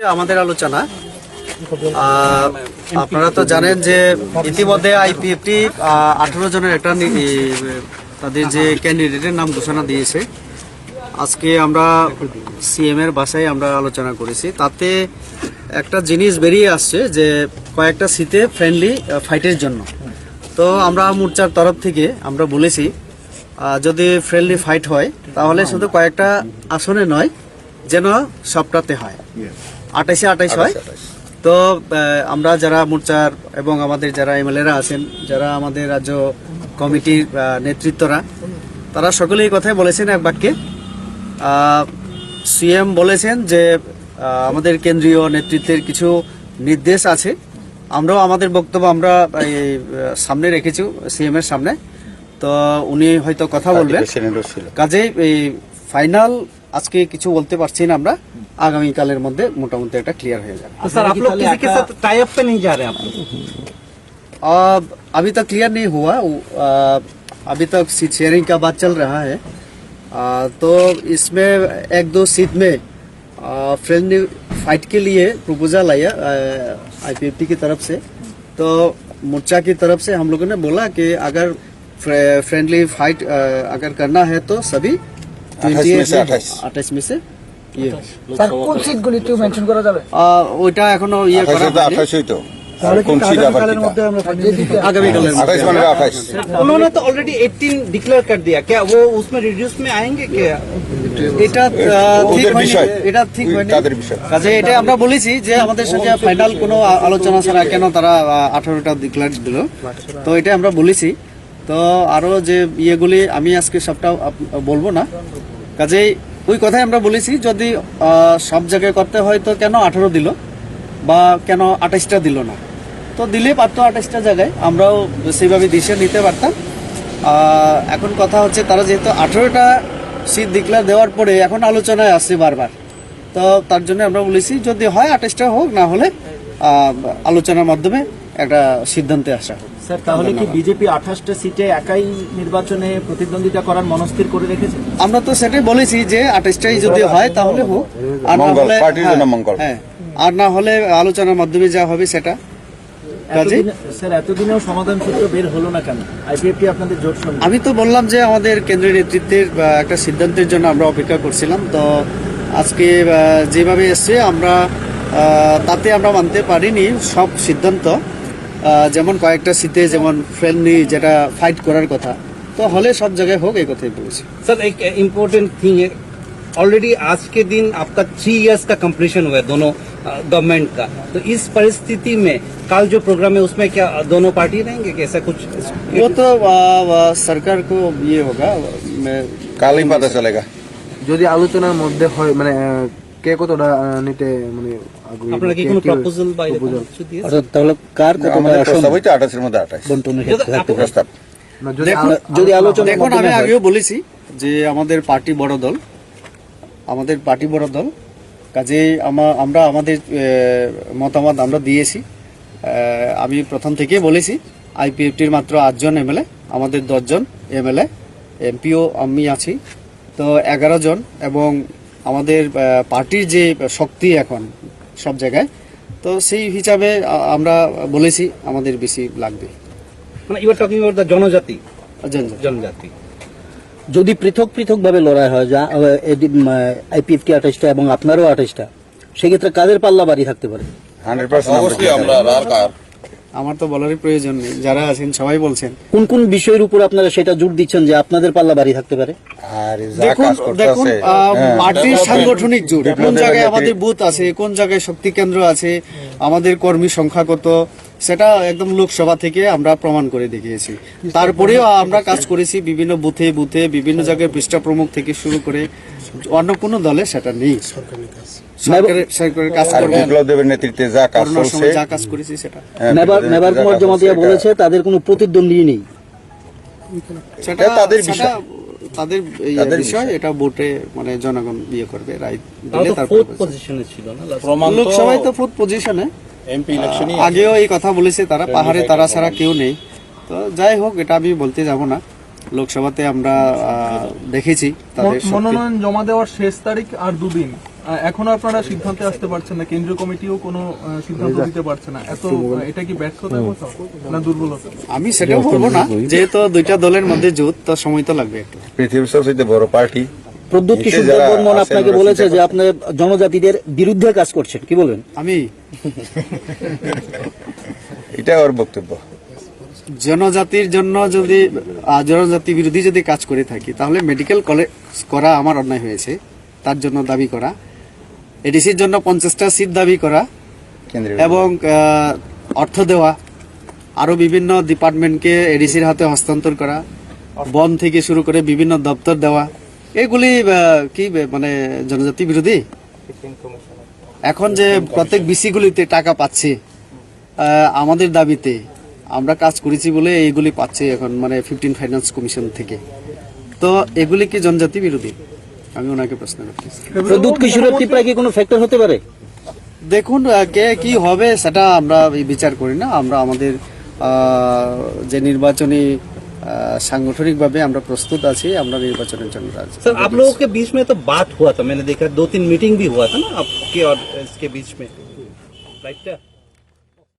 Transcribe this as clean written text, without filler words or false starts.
আমাদের আলোচনা আপনারা তো জানেন যে ইতিমধ্যে আইপিএফটি 18 জনের একটা তাদের যে ক্যান্ডিডেটের নাম ঘোষণা দিয়েছে। আজকে আমরা সিএম এর বাসায় আমরা আলোচনা করেছি, তাতে একটা জিনিস বেরিয়ে আসছে যে কয়েকটা সিটে ফ্রেন্ডলি ফাইটের জন্য। তো আমরা মোর্চার তরফ থেকে আমরা বলেছি যদি ফ্রেন্ডলি ফাইট হয় তাহলে শুধু কয়েকটা আসনে নয়, যেন সবটাতে হয়, 28-28 হয়। তো আমরা যারা মোর্চার এবং আমাদের যারা এমএলএরা আছেন, যারা আমাদের রাজ্য কমিটির নেতৃত্বরা, তারা সকলেই কথাই বলেছেন এক বাক্যে। সিএম বলেছেন যে আমাদের কেন্দ্রীয় নেতৃত্বের কিছু নির্দেশ আছে, আমরাও আমাদের বক্তব্য আমরা সামনে রেখেছি সিএম এর সামনে। তো উনি হয়তো কথা বলবেন, কাজেই এই ফাইনাল আজকে কিছু বলতে পারছি না, আমরা আগামীকালের মধ্যে মোটামুটি একটা ক্লিয়ার হয়ে যাবে। सर आप लोग किसी के साथ टाई अप पे नहीं जा रहे हैं आप लोग? अभी तक क्लियर नहीं हुआ, अभी तक सीट शेयरिंग का बात चल रहा है। तो इसमें 1-2 सीट में फ्रेंडली फाइट के लिए प्रपोजल आया आईपीएफटी की तरफ से। तो मोर्चा की तरफ से हम लोगों ने बोला कि अगर फ्रेंडली फाइट अगर करना है तो सभी 28 में से ये স্যার কোন সিটগুলি একটু মেনশন করা যাবে? ওইটা এখনো ইয়ে করা হয়নি। তাহলে কি আগামীকালের মধ্যে আমরা আগামীকালের মধ্যে 28 মানে 28 उन्होंने तो ऑलरेडी 18 डिक्लेयर कर दिया, क्या वो उसमें रिड्यूस में आएंगे क्या? এটা ঠিক ওদের হয়নি, বিষয়। এটা ঠিক হয়নি। তাদের বিষয়। কাজে এটা আমরা বলেছি যে আমাদের সঙ্গে ফাইনাল কোনো আলোচনা ছাড়া কেন তারা 18টা ডিক্লেয়ার দিল, তো এটা আমরা বলেছি। তো আরো যে ইয়েগুলি আমি আজকে সবটা বলবো না, কাজেই ওই কথাই আমরা বলেছি যদি সব জায়গায় করতে হয় তো কেন 18 দিল বা কেন 28টা দিল না, তো দিলে পারতো 28টা জায়গায়, আমরাও সেইভাবে ডিসিশন নিতে পারতাম। এখন কথা হচ্ছে তারা যেহেতু 18টা সিট ডিক্লেয়ার দেওয়ার পরে এখন আলোচনায় আসছে বারবার, তো তার জন্য আমরা বলেছি যদি হয় 28টা হোক, না হলে আলোচনার মাধ্যমে একটা সিদ্ধান্তে আসা হোক। স্যার তাহলে কি বিজেপি 28টা সিটে একাই নির্বাচনে প্রতিদ্বন্দ্বিতা করার মনস্থির করে রেখেছে? আমরা তো সেটাই বলেছি যে 28টাই যদি হয় তাহলে হোক, আর না মঙ্গল, হলে পার্টির জন্য মঙ্গল। হ্যাঁ, আর না হলে আলোচনার মাধ্যমে যা হবে সেটা। স্যার এতদিনেও সমাধান সূত্র বের হলো না কেন? আইপিএফটি আপনাদের জোট সঙ্গে। আমি তো বললাম যে আমাদের কেন্দ্রীয় নেতৃত্বের একটা সিদ্ধান্তের জন্য আমরা অপেক্ষা করছিলাম। তো আজকে যেভাবে এসছে আমরা তাতে আমরা মানতে পারিনি সব সিদ্ধান্ত, যেমন কয়েকটা সিটে যেমন ফ্রেন্ডলি যেটা ফাইট করার কথা, তো হলে সব জায়গায় হোক এই কথাই বলেছি। सर एक इम्पोर्टेंट थिंग है, ऑलरेडी आज के दिन आपका 3 इयर्स का कंप्लीशन हुआ है दोनों गवर्नमेंट का, तो इस परिस्थिति में कल जो प्रोग्राम है उसमें क्या दोनों पार्टी रहेंगे कि ऐसा कुछ? वो तो सरकार को ये होगा, কাল ही पता चलेगा। যদি আলোচনার মধ্যে হয় মানে কে কতটা নিতে মানে আগ্রহী, আপনারা কি কোনো প্রপোজাল বাইরে কিছু দিয়ে তাহলে কার আমাদের প্রস্তাব হইতো 28 এর মধ্যে 28 প্রস্তাব। না যদি যদি আলোচনা দেখুন আমি আগেও বলেছি যে আমাদের পার্টি বড় দল, কাজেই আমরা আমাদের মতামত আমরা দিয়েছি। আমি প্রথম থেকেই বলেছি আইপিএফটির মাত্র 8 জন এমএলএ, আমাদের 10 জন এমএলএ, এমপিও আমি আছি, তো 11 জন, এবং আমাদের পার্টির যে শক্তি এখন সব জায়গায়, তো সেই হিসাবে আমরা বলেছি আমাদের বেশি লাগবে। মানে you are talking about the জনজাতি। যদি পৃথক পৃথক ভাবে লড়াই হয়, যা আইপিএফটি 28টা এবং আপনারও 28টা, সেক্ষেত্রে কাদের পাল্লা বাড়ি থাকতে পারে? 100% অবশ্যই আমরা আর আমার তো বলারই প্রয়োজন নেই, যারা আছেন সবাই বলছেন। কোন কোন বিষয়ের উপর আপনারা সেটা জোর দিচ্ছেন যে আপনাদের পাল্লা বাড়ি থাকতে পারে? আর যা দেখুন কাজ করতে দেখুন আছে পার্টির সাংগঠনিক জোর, কোন জায়গায় আমাদের বুথ আছে, কোন জায়গায় শক্তি কেন্দ্র আছে, আমাদের কর্মী সংখ্যা কত, সেটা একদম লোকসভা থেকে আমরা প্রমাণ করে দেখিয়েছি। তারপরেও আমরা কাজ করেছি বিভিন্ন বুথে বিভিন্ন জায়গায় পৃষ্ঠা প্রমুখ থেকে শুরু করে, অন্য কোনো দলে সেটা নেই। সরকারের কাজ আর করবে, বিপ্লব দেবের নেতৃত্বে যা কাজ করোনার চলছে, সময় যা কাজ করেছি সেটা মেবার কুমার জমাতিয়া বলেছে তাদের কোনো প্রতিদ্বন্দ্বী নেই। সেটা তাদের সেটা বিষয়। তাদের তাদের বিষয়, এটা ভোটে মানে জনগণ বিয়ে করবে, রাইট দিলে তারপর ফোর্থ পজিশনে ছিল না লোকসভায় তো ফুড পজিশনে এমপি ইলেকশনই আগেও এই কথা বলেছে তারা, পাহাড়ে তারা ছাড়া কেউ নেই। তো যাই হোক, এটা আমি বলতে যাব না। লোকসভাতে আমরা দেখেছি তাদের মনোনয়ন জমা দেওয়ার শেষ তারিখ আর 2 দিন, এখনো আপনারা সিদ্ধান্তে আসতে পারছেন না, কেন্দ্রীয় কমিটিও কোনো সিদ্ধান্ত দিতে পারছে না, এত এটা কি ব্যর্থতা কোথাও না দুর্বলতা? আমি সেটাও বলবো না, যেহেতু দুইটা দলের মধ্যে জোট, তার সময় তো লাগবে একটু। পৃথিবীর সবচেয়ে বড় পার্টি প্রদ্যুৎ এতে কিশোর যারা বর্মন আছেন আপনাকে ওরা বলেছে চিন্তা যে আপনি জনজাতিদের বিরুদ্ধে কাজ করছেন, কি বলবেন? আমি এটা ওর বক্তব্য। জনজাতির জন্য যদি জনজাতি বিরোধী যদি কাজ করে থাকি, তাহলে মেডিকেল কলেজ করা আমার অন্যায় হয়েছে, তার জন্য দাবি করা, এডিসির জন্য 50টা সিট দাবি করা কেন্দ্রীয় এবং অর্থ দেওয়া, আরো বিভিন্ন ডিপার্টমেন্টকে এডিসির হাতে হস্তান্তর করা, বন থেকে শুরু করে বিভিন্ন দপ্তর দেওয়া, এগুলি কি মানে জনজাতি বিরোধী? এখন যে প্রত্যেক বিসিগুলিতে টাকা পাচ্ছে আমাদের দাবিতে, আমরা কাজ করেছি বলে এইগুলি পাচ্ছে এখন, মানে 15 ফাইন্যান্স কমিশন থেকে, তো এগুলি কি জনজাতি বিরোধী? আমি ওনাকে প্রশ্ন করতেছি। প্রদ্যুৎ কিশোরের টিপ্রা কি কোনো ফ্যাক্টর হতে পারে? দেখুন কে কি হবে সেটা আমরা বিচার করি না, আমরা আমাদের যে নির্বাচনী সাংগঠনিকভাবে আমরা প্রস্তুত আছি, আমরা নির্বাচনের জন্য রাজি। सर आप लोगों के बीच में तो बात हुआ था, मैंने देखा 2-3 मीटिंग भी हुआ था ना आपके और इसके बीच में, राइट?